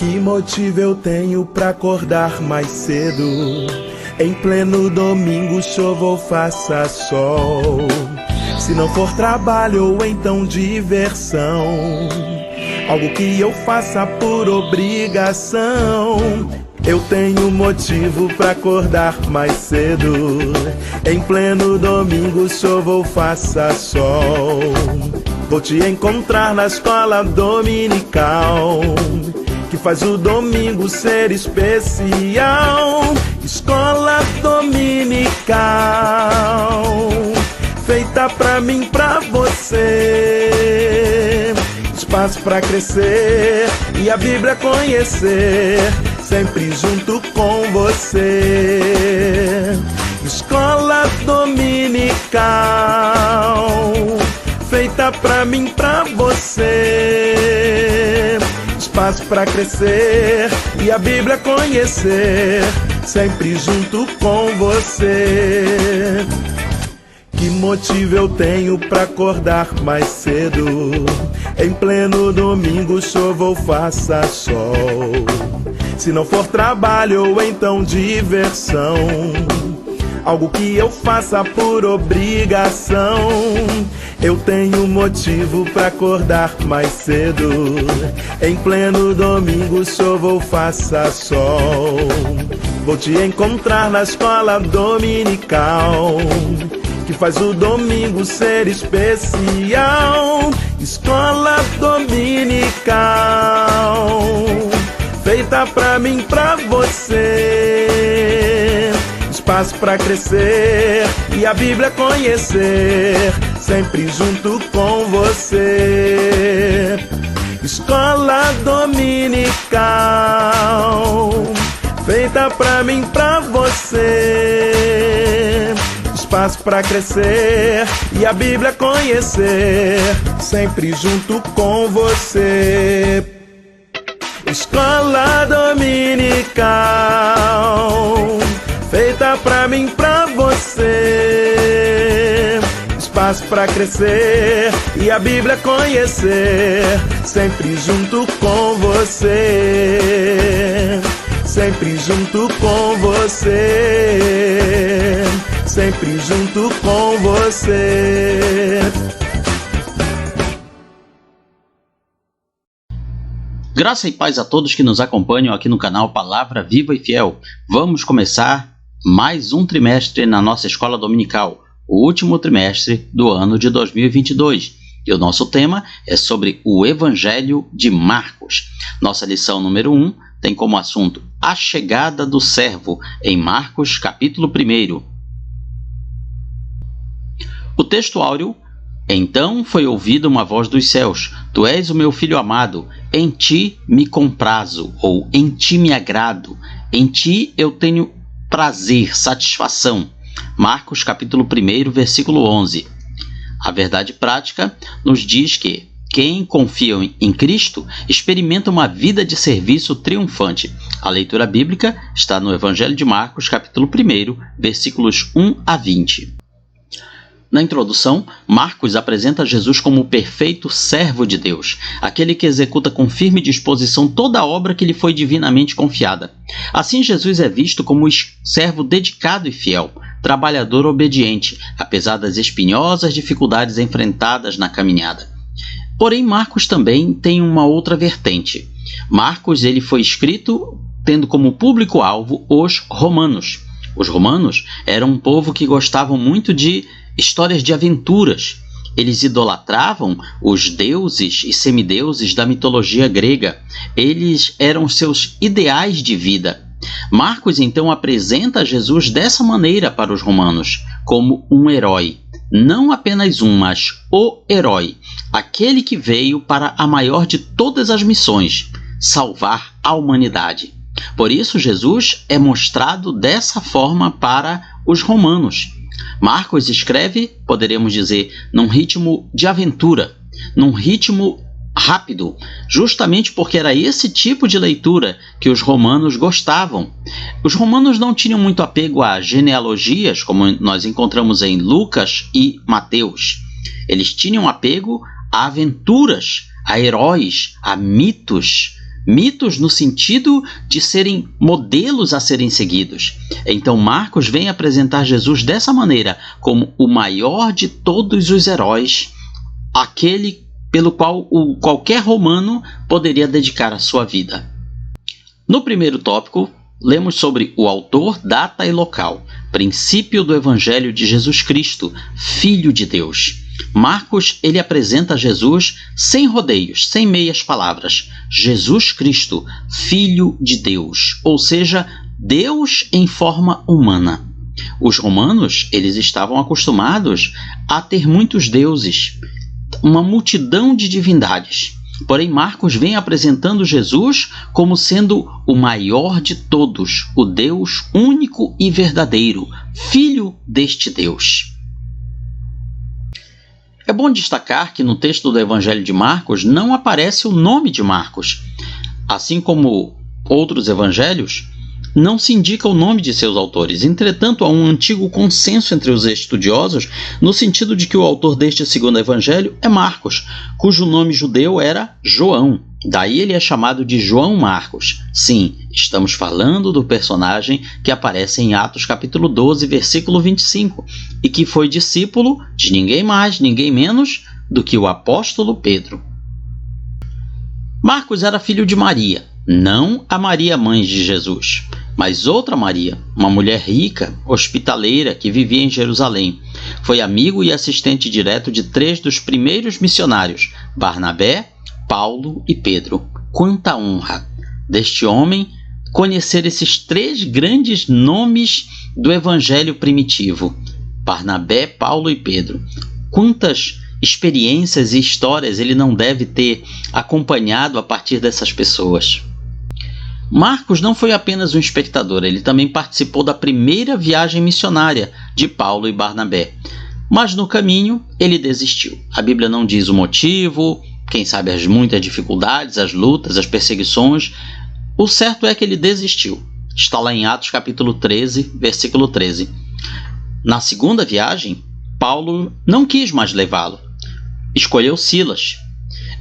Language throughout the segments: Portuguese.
Que motivo eu tenho pra acordar mais cedo? Em pleno domingo, chova ou faça sol. Se não for trabalho ou então diversão, algo que eu faça por obrigação. Eu tenho motivo pra acordar mais cedo. Em pleno domingo, chova ou faça sol. Vou te encontrar na escola dominical, que faz o domingo ser especial. Escola dominical, feita pra mim, pra você. Espaço pra crescer e a Bíblia conhecer, sempre junto com você. Escola dominical, feita pra mim, pra você. Espaço pra crescer e a Bíblia conhecer, sempre junto com você. Que motivo eu tenho pra acordar mais cedo? Em pleno domingo, chova ou faça sol. Se não for trabalho ou então diversão, algo que eu faça por obrigação. Eu tenho motivo pra acordar mais cedo. Em pleno domingo, chova ou faça sol. Vou te encontrar na escola dominical, que faz o domingo ser especial. Escola dominical, feita pra mim, pra você. Espaço pra crescer e a Bíblia conhecer, sempre junto com você. Escola dominical, feita pra mim, pra você. Espaço pra crescer e a Bíblia conhecer, sempre junto com você. Escola dominical, feita pra mim, pra você. Espaço pra crescer e a Bíblia conhecer, sempre junto com você. Sempre junto com você. Sempre junto com você. Graça e paz a todos que nos acompanham aqui no canal Palavra Viva e Fiel. Vamos começar mais um trimestre na nossa escola dominical, o último trimestre do ano de 2022. E o nosso tema é sobre o Evangelho de Marcos. Nossa lição número 1 tem como assunto a chegada do servo, em Marcos capítulo 1. O texto áureo: então foi ouvida uma voz dos céus: Tu és o meu filho amado, em ti me comprazo, ou em ti me agrado, em ti eu tenho prazer, satisfação. Marcos capítulo 1, versículo 11. A verdade prática nos diz que quem confia em Cristo experimenta uma vida de serviço triunfante. A leitura bíblica está no Evangelho de Marcos capítulo 1, versículos 1 a 20. Na introdução, Marcos apresenta Jesus como o perfeito servo de Deus, aquele que executa com firme disposição toda a obra que lhe foi divinamente confiada. Assim, Jesus é visto como servo dedicado e fiel, trabalhador obediente, apesar das espinhosas dificuldades enfrentadas na caminhada. Porém, Marcos também tem uma outra vertente. Marcos ele foi escrito tendo como público-alvo os romanos. Os romanos eram um povo que gostavam muito de histórias de aventuras. Eles idolatravam os deuses e semideuses da mitologia grega. Eles eram seus ideais de vida. Marcos então apresenta Jesus dessa maneira para os romanos, como um herói. Não apenas um, mas o herói. Aquele que veio para a maior de todas as missões: salvar a humanidade. Por isso, Jesus é mostrado dessa forma para os romanos. Marcos escreve, poderíamos dizer, num ritmo de aventura, num ritmo rápido, justamente porque era esse tipo de leitura que os romanos gostavam. Os romanos não tinham muito apego a genealogias, como nós encontramos em Lucas e Mateus. Eles tinham apego a aventuras, a heróis, a mitos, Mitos no sentido de serem modelos a serem seguidos. Então Marcos vem apresentar Jesus dessa maneira, como o maior de todos os heróis, aquele pelo qual qualquer romano poderia dedicar a sua vida. No primeiro tópico, lemos sobre o autor, data e local, princípio do Evangelho de Jesus Cristo, Filho de Deus. Marcos, ele apresenta Jesus sem rodeios, sem meias palavras. Jesus Cristo, Filho de Deus, ou seja, Deus em forma humana. Os romanos, eles estavam acostumados a ter muitos deuses, uma multidão de divindades. Porém, Marcos vem apresentando Jesus como sendo o maior de todos, o Deus único e verdadeiro, Filho deste Deus. É bom destacar que no texto do Evangelho de Marcos não aparece o nome de Marcos. Assim como outros evangelhos, não se indica o nome de seus autores. Entretanto, há um antigo consenso entre os estudiosos no sentido de que o autor deste segundo evangelho é Marcos, cujo nome judeu era João. Daí ele é chamado de João Marcos. Sim, estamos falando do personagem que aparece em Atos capítulo 12, versículo 25, e que foi discípulo de ninguém mais, ninguém menos do que o apóstolo Pedro. Marcos era filho de Maria, não a Maria, mãe de Jesus, mas outra Maria, uma mulher rica, hospitaleira, que vivia em Jerusalém. Foi amigo e assistente direto de 3 dos primeiros missionários, Barnabé, Paulo e Pedro. Quanta honra deste homem conhecer esses 3 grandes nomes do evangelho primitivo, Barnabé, Paulo e Pedro. Quantas experiências e histórias ele não deve ter acompanhado a partir dessas pessoas. Marcos não foi apenas um espectador, ele também participou da primeira viagem missionária de Paulo e Barnabé. Mas no caminho ele desistiu. A Bíblia não diz o motivo, quem sabe as muitas dificuldades, as lutas, as perseguições. O certo é que ele desistiu. Está lá em Atos capítulo 13, versículo 13. Na segunda viagem, Paulo não quis mais levá-lo. Escolheu Silas.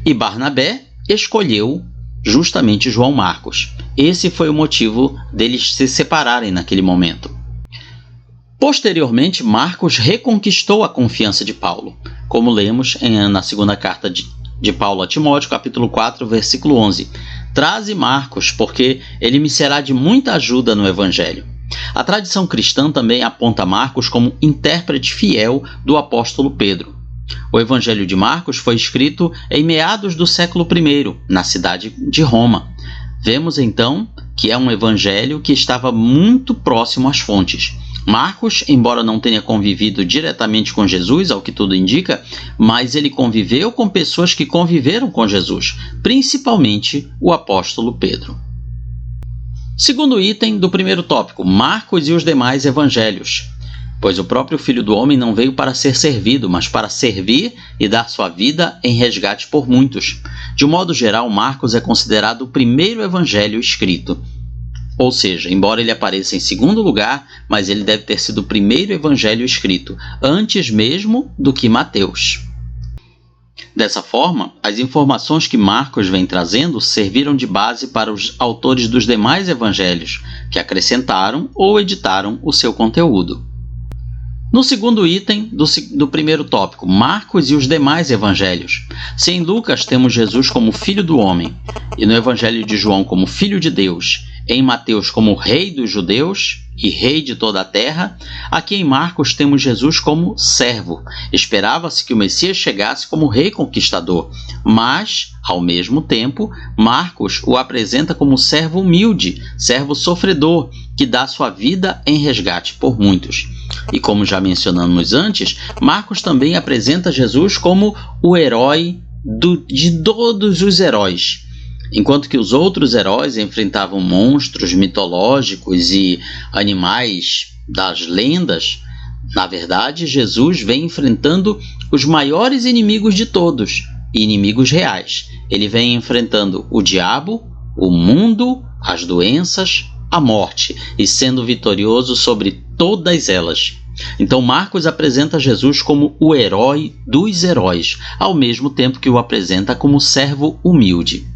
E Barnabé escolheu justamente João Marcos. Esse foi o motivo deles se separarem naquele momento. Posteriormente, Marcos reconquistou a confiança de Paulo, como lemos na segunda carta de Paulo a Timóteo, capítulo 4, versículo 11. Traze Marcos, porque ele me será de muita ajuda no Evangelho. A tradição cristã também aponta Marcos como intérprete fiel do apóstolo Pedro. O Evangelho de Marcos foi escrito em meados do século I, na cidade de Roma. Vemos então que é um evangelho que estava muito próximo às fontes. Marcos, embora não tenha convivido diretamente com Jesus, ao que tudo indica, mas ele conviveu com pessoas que conviveram com Jesus, principalmente o apóstolo Pedro. Segundo item do primeiro tópico, Marcos e os demais evangelhos. Pois o próprio Filho do Homem não veio para ser servido, mas para servir e dar sua vida em resgate por muitos. De um modo geral, Marcos é considerado o primeiro evangelho escrito. Ou seja, embora ele apareça em segundo lugar, mas ele deve ter sido o primeiro evangelho escrito, antes mesmo do que Mateus. Dessa forma, as informações que Marcos vem trazendo serviram de base para os autores dos demais evangelhos, que acrescentaram ou editaram o seu conteúdo. No segundo item do primeiro tópico, Marcos e os demais evangelhos. Se em Lucas temos Jesus como Filho do Homem, e no Evangelho de João como Filho de Deus, em Mateus como Rei dos Judeus e Rei de toda a terra, aqui em Marcos temos Jesus como servo. Esperava-se que o Messias chegasse como rei conquistador, mas, ao mesmo tempo, Marcos o apresenta como servo humilde, servo sofredor, que dá sua vida em resgate por muitos. E como já mencionamos antes, Marcos também apresenta Jesus como o herói de todos os heróis. Enquanto que os outros heróis enfrentavam monstros mitológicos e animais das lendas, na verdade, Jesus vem enfrentando os maiores inimigos de todos, inimigos reais. Ele vem enfrentando o diabo, o mundo, as doenças, a morte, e sendo vitorioso sobre todas elas. Então Marcos apresenta Jesus como o herói dos heróis, ao mesmo tempo que o apresenta como servo humilde.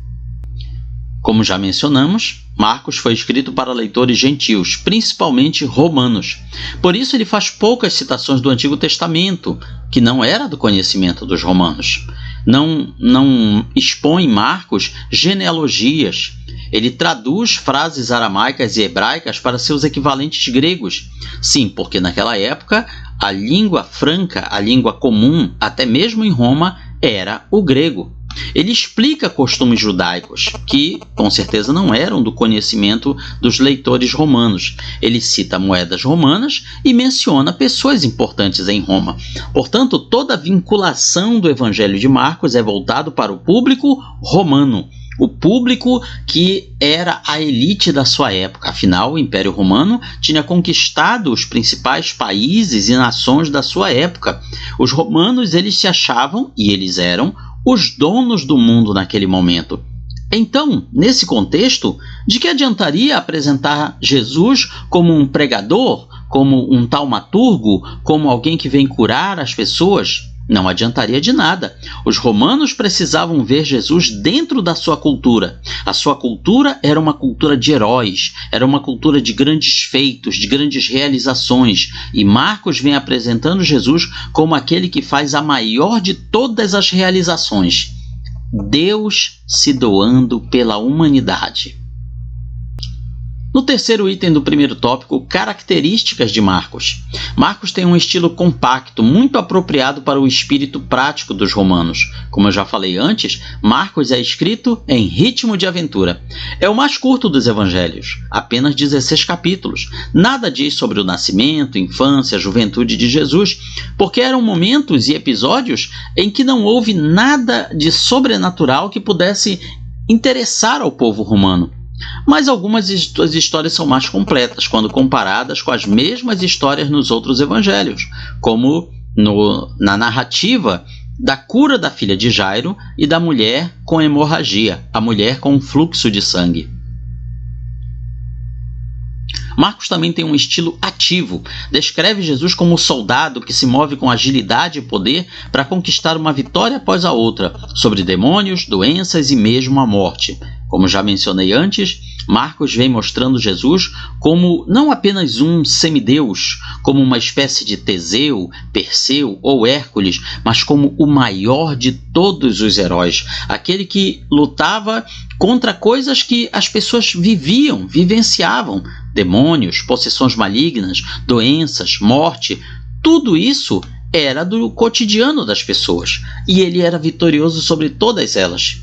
Como já mencionamos, Marcos foi escrito para leitores gentios, principalmente romanos. Por isso ele faz poucas citações do Antigo Testamento, que não era do conhecimento dos romanos. Não expõe Marcos genealogias. Ele traduz frases aramaicas e hebraicas para seus equivalentes gregos. Sim, porque naquela época a língua franca, a língua comum, até mesmo em Roma, era o grego. Ele explica costumes judaicos, que com certeza não eram do conhecimento dos leitores romanos. Ele cita moedas romanas e menciona pessoas importantes em Roma. Portanto, toda a vinculação do Evangelho de Marcos é voltado para o público romano, o público que era a elite da sua época. Afinal, o Império Romano tinha conquistado os principais países e nações da sua época. Os romanos, eles se achavam, e eles eram, os donos do mundo naquele momento. Então, nesse contexto, de que adiantaria apresentar Jesus como um pregador, como um taumaturgo, como alguém que vem curar as pessoas? Não adiantaria de nada. Os romanos precisavam ver Jesus dentro da sua cultura. A sua cultura era uma cultura de heróis, era uma cultura de grandes feitos, de grandes realizações. E Marcos vem apresentando Jesus como aquele que faz a maior de todas as realizações: Deus se doando pela humanidade. No terceiro item do primeiro tópico, características de Marcos. Marcos tem um estilo compacto, muito apropriado para o espírito prático dos romanos. Como eu já falei antes, Marcos é escrito em ritmo de aventura. É o mais curto dos evangelhos, apenas 16 capítulos. Nada diz sobre o nascimento, infância, juventude de Jesus, porque eram momentos e episódios em que não houve nada de sobrenatural que pudesse interessar ao povo romano. Mas algumas histórias são mais completas quando comparadas com as mesmas histórias nos outros evangelhos, como na narrativa da cura da filha de Jairo e da mulher com hemorragia, a mulher com um fluxo de sangue. Marcos também tem um estilo ativo. Descreve Jesus como um soldado que se move com agilidade e poder para conquistar uma vitória após a outra sobre demônios, doenças e mesmo a morte. Como já mencionei antes, Marcos vem mostrando Jesus como não apenas um semideus, como uma espécie de Teseu, Perseu ou Hércules, mas como o maior de todos os heróis, aquele que lutava contra coisas que as pessoas vivenciavam, demônios, possessões malignas, doenças, morte. Tudo isso era do cotidiano das pessoas, e ele era vitorioso sobre todas elas.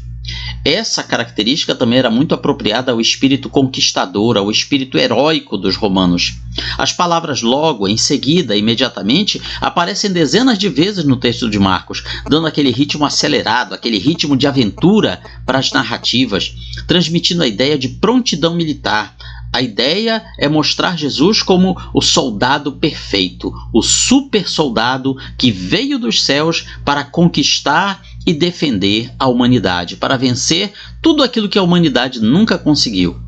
Essa característica também era muito apropriada ao espírito conquistador, ao espírito heróico dos romanos. As palavras logo, em seguida, imediatamente, aparecem dezenas de vezes no texto de Marcos, dando aquele ritmo acelerado, aquele ritmo de aventura para as narrativas, transmitindo a ideia de prontidão militar. A ideia é mostrar Jesus como o soldado perfeito, o super soldado que veio dos céus para conquistar e defender a humanidade, para vencer tudo aquilo que a humanidade nunca conseguiu.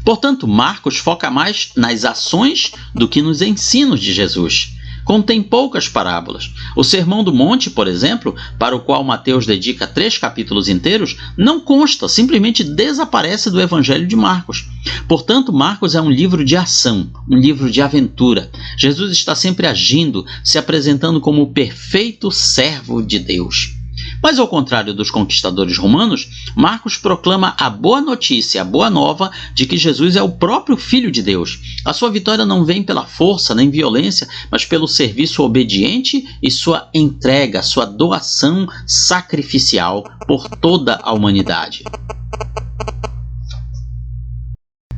Portanto, Marcos foca mais nas ações do que nos ensinos de Jesus. Contém poucas parábolas. O Sermão do Monte, por exemplo, para o qual Mateus dedica 3 capítulos inteiros, não consta, simplesmente desaparece do Evangelho de Marcos. Portanto, Marcos é um livro de ação, um livro de aventura. Jesus está sempre agindo, se apresentando como o perfeito servo de Deus. Mas ao contrário dos conquistadores romanos, Marcos proclama a boa notícia, a boa nova de que Jesus é o próprio Filho de Deus. A sua vitória não vem pela força nem violência, mas pelo serviço obediente e sua entrega, sua doação sacrificial por toda a humanidade.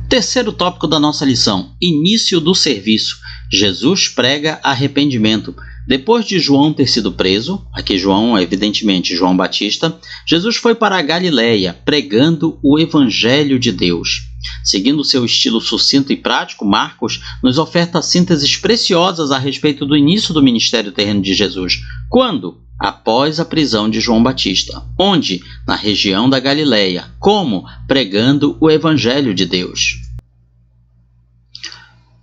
Terceiro tópico da nossa lição: início do serviço. Jesus prega arrependimento. Depois de João ter sido preso, aqui João é evidentemente João Batista, Jesus foi para a Galileia pregando o Evangelho de Deus. Seguindo seu estilo sucinto e prático, Marcos nos oferta sínteses preciosas a respeito do início do ministério terreno de Jesus. Quando? Após a prisão de João Batista. Onde? Na região da Galileia. Como? Pregando o Evangelho de Deus.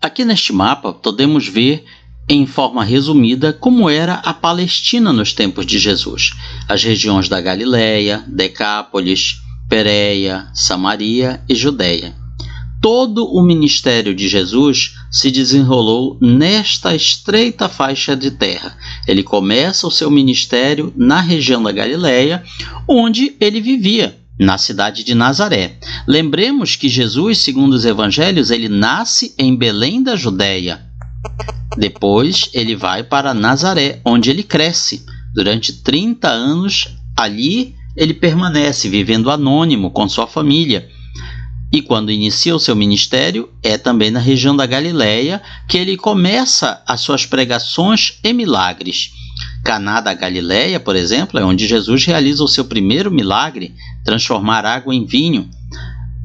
Aqui neste mapa podemos ver em forma resumida como era a Palestina nos tempos de Jesus. As regiões da Galileia, Decápolis, Pérea, Samaria e Judéia. Todo o ministério de Jesus se desenrolou nesta estreita faixa de terra. Ele começa o seu ministério na região da Galileia, onde ele vivia, na cidade de Nazaré. Lembremos que Jesus, segundo os evangelhos, ele nasce em Belém da Judéia. Depois ele vai para Nazaré, onde ele cresce. Durante 30 anos, ali ele permanece, vivendo anônimo com sua família. E quando inicia o seu ministério, é também na região da Galileia que ele começa as suas pregações e milagres. Caná da Galileia, por exemplo, é onde Jesus realiza o seu primeiro milagre, transformar água em vinho.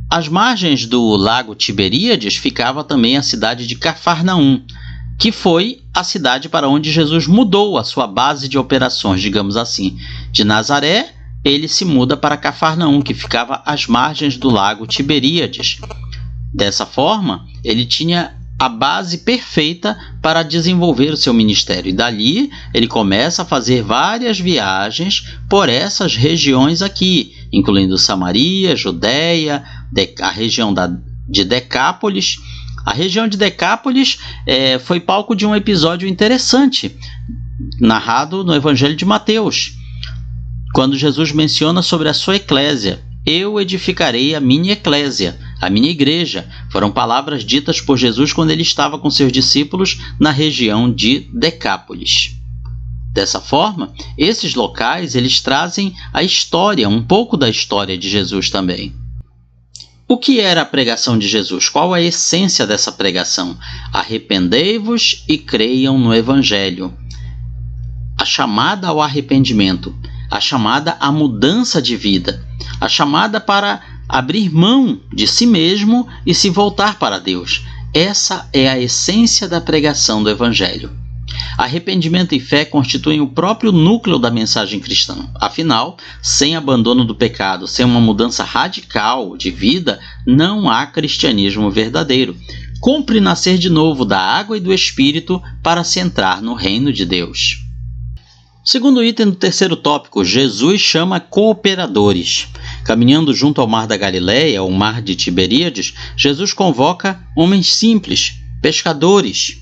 Às margens do lago Tiberíades ficava também a cidade de Cafarnaum, que foi a cidade para onde Jesus mudou a sua base de operações, digamos assim. De Nazaré, ele se muda para Cafarnaum, que ficava às margens do lago Tiberíades. Dessa forma, ele tinha a base perfeita para desenvolver o seu ministério. E dali, ele começa a fazer várias viagens por essas regiões aqui, incluindo Samaria, Judéia, a região de Decápolis. A região de Decápolis foi palco de um episódio interessante, narrado no Evangelho de Mateus, quando Jesus menciona sobre a sua eclésia. Eu edificarei a minha eclésia, a minha igreja. Foram palavras ditas por Jesus quando ele estava com seus discípulos na região de Decápolis. Dessa forma, esses locais eles trazem a história, um pouco da história de Jesus também. O que era a pregação de Jesus? Qual a essência dessa pregação? Arrependei-vos e creiam no Evangelho. A chamada ao arrependimento, a chamada à mudança de vida, a chamada para abrir mão de si mesmo e se voltar para Deus. Essa é a essência da pregação do Evangelho. Arrependimento e fé constituem o próprio núcleo da mensagem cristã. Afinal, sem abandono do pecado, sem uma mudança radical de vida, não há cristianismo verdadeiro. Cumpre nascer de novo da água e do Espírito para se entrar no reino de Deus. Segundo item do terceiro tópico, Jesus chama cooperadores. Caminhando junto ao mar da Galileia, o mar de Tiberíades, Jesus convoca homens simples, pescadores.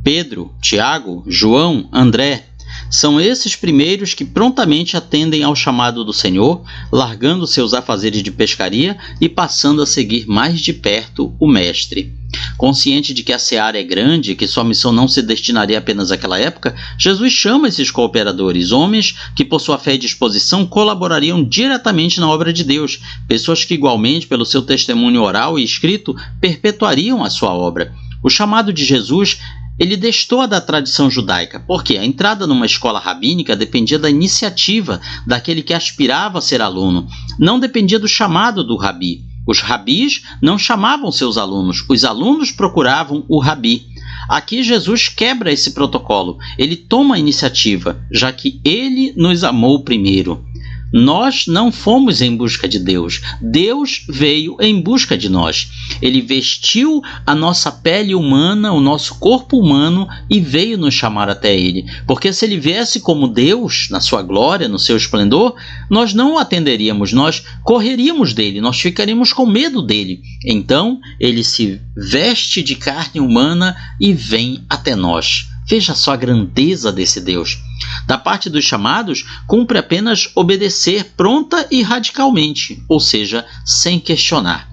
Pedro, Tiago, João, André. São esses primeiros que prontamente atendem ao chamado do Senhor, largando seus afazeres de pescaria e passando a seguir mais de perto o Mestre. Consciente de que a seara é grande e que sua missão não se destinaria apenas àquela época, Jesus chama esses cooperadores, homens que por sua fé e disposição colaborariam diretamente na obra de Deus, pessoas que igualmente, pelo seu testemunho oral e escrito, perpetuariam a sua obra. O chamado de Jesus ele destoa da tradição judaica, porque a entrada numa escola rabínica dependia da iniciativa daquele que aspirava a ser aluno, não dependia do chamado do rabi. Os rabis não chamavam seus alunos, os alunos procuravam o rabi. Aqui Jesus quebra esse protocolo, ele toma a iniciativa, já que ele nos amou primeiro. Nós não fomos em busca de Deus, Deus veio em busca de nós. Ele vestiu a nossa pele humana, o nosso corpo humano e veio nos chamar até Ele. Porque se Ele viesse como Deus, na sua glória, no seu esplendor, nós não o atenderíamos, nós correríamos dele, nós ficaríamos com medo dele. Então, Ele se veste de carne humana e vem até nós. Veja só a grandeza desse Deus. Da parte dos chamados, cumpre apenas obedecer pronta e radicalmente, ou seja, sem questionar.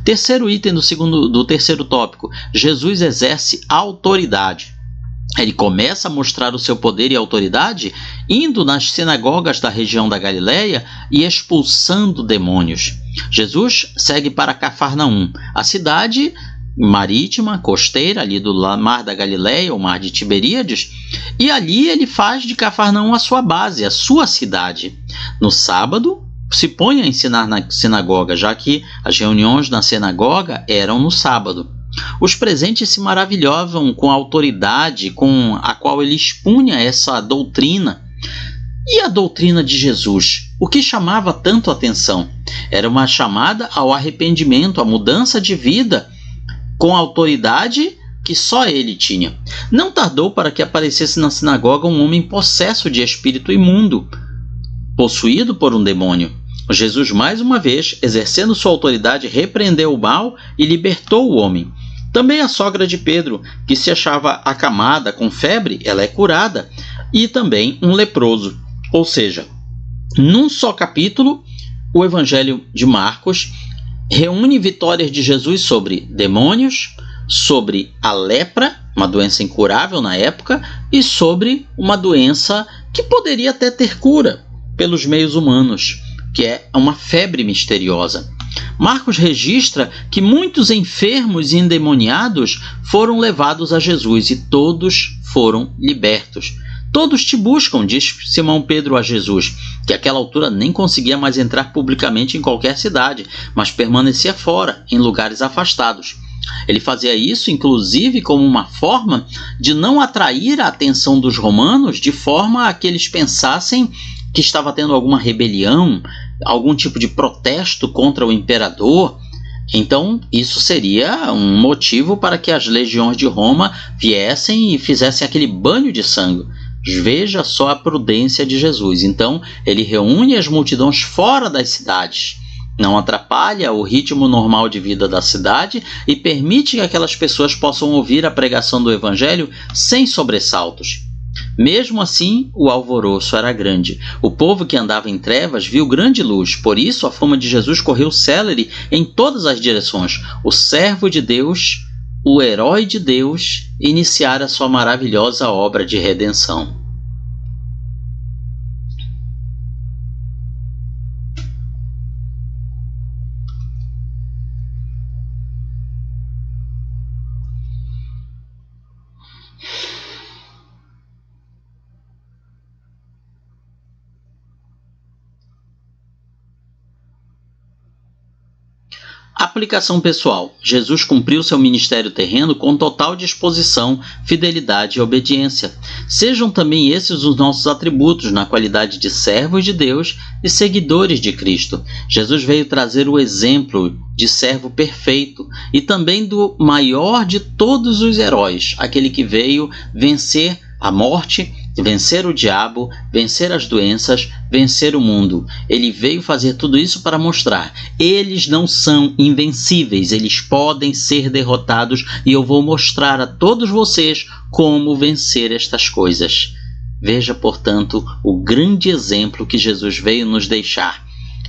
Terceiro item do terceiro tópico, Jesus exerce autoridade. Ele começa a mostrar o seu poder e autoridade indo nas sinagogas da região da Galileia e expulsando demônios. Jesus segue para Cafarnaum, a cidade marítima, costeira, ali do mar da Galileia, o mar de Tiberíades, e ali ele faz de Cafarnaum a sua base, a sua cidade. No sábado, se põe a ensinar na sinagoga, já que as reuniões na sinagoga eram no sábado. Os presentes se maravilhavam com a autoridade com a qual ele expunha essa doutrina. E a doutrina de Jesus? O que chamava tanto a atenção? Era uma chamada ao arrependimento, à mudança de vida, com a autoridade que só ele tinha. Não tardou para que aparecesse na sinagoga um homem possesso de espírito imundo, possuído por um demônio. Jesus, mais uma vez, exercendo sua autoridade, repreendeu o mal e libertou o homem. Também a sogra de Pedro, que se achava acamada com febre, ela é curada, e também um leproso. Ou seja, num só capítulo, o Evangelho de Marcos reúne vitórias de Jesus sobre demônios, sobre a lepra, uma doença incurável na época, e sobre uma doença que poderia até ter cura pelos meios humanos, que é uma febre misteriosa. Marcos registra que muitos enfermos e endemoniados foram levados a Jesus e todos foram libertos. Todos te buscam, diz Simão Pedro a Jesus, que àquela altura nem conseguia mais entrar publicamente em qualquer cidade, mas permanecia fora, em lugares afastados. Ele fazia isso, inclusive, como uma forma de não atrair a atenção dos romanos, de forma a que eles pensassem que estava tendo alguma rebelião, algum tipo de protesto contra o imperador. Então, isso seria um motivo para que as legiões de Roma viessem e fizessem aquele banho de sangue. Veja só a prudência de Jesus. Então, ele reúne as multidões fora das cidades, não atrapalha o ritmo normal de vida da cidade e permite que aquelas pessoas possam ouvir a pregação do Evangelho sem sobressaltos. Mesmo assim, o alvoroço era grande. O povo que andava em trevas viu grande luz, por isso a fama de Jesus correu célere em todas as direções. O servo de Deus, o herói de Deus, iniciara sua maravilhosa obra de redenção. Aplicação pessoal. Jesus cumpriu seu ministério terreno com total disposição, fidelidade e obediência. Sejam também esses os nossos atributos na qualidade de servos de Deus e seguidores de Cristo. Jesus veio trazer o exemplo de servo perfeito e também do maior de todos os heróis, aquele que veio vencer a morte, vencer o diabo, vencer as doenças, vencer o mundo. Ele veio fazer tudo isso para mostrar: eles não são invencíveis, eles podem ser derrotados e eu vou mostrar a todos vocês como vencer estas coisas. Veja, portanto, o grande exemplo que Jesus veio nos deixar.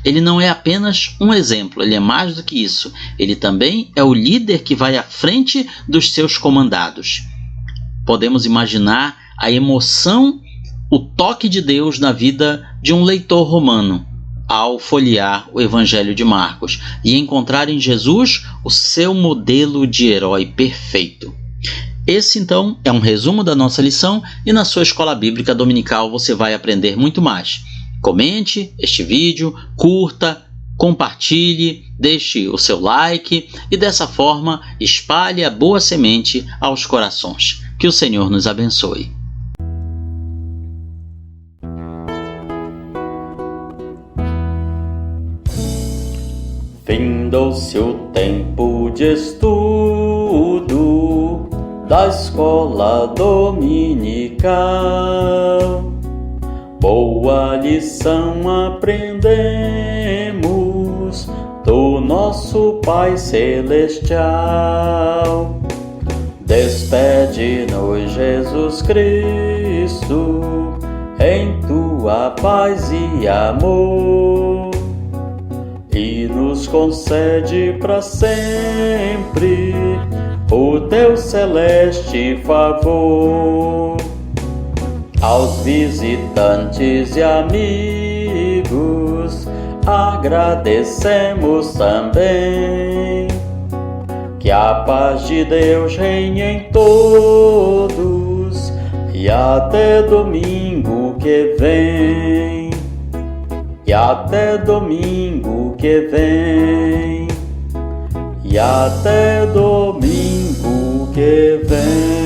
Ele não é apenas um exemplo, ele é mais do que isso. Ele também é o líder que vai à frente dos seus comandados. Podemos imaginar a emoção, o toque de Deus na vida de um leitor romano ao folhear o Evangelho de Marcos e encontrar em Jesus o seu modelo de herói perfeito. Esse, então, é um resumo da nossa lição e na sua escola bíblica dominical você vai aprender muito mais. Comente este vídeo, curta, compartilhe, deixe o seu like e dessa forma espalhe a boa semente aos corações. Que o Senhor nos abençoe. Findou-se o tempo de estudo da escola dominical. Boa lição aprendemos do nosso Pai Celestial. Despede-nos, Jesus Cristo, em tua paz e amor, e nos concede para sempre o teu celeste favor. Aos visitantes e amigos agradecemos também. Que a paz de Deus reine em todos e até domingo que vem. E até domingo que vem. E até domingo que vem.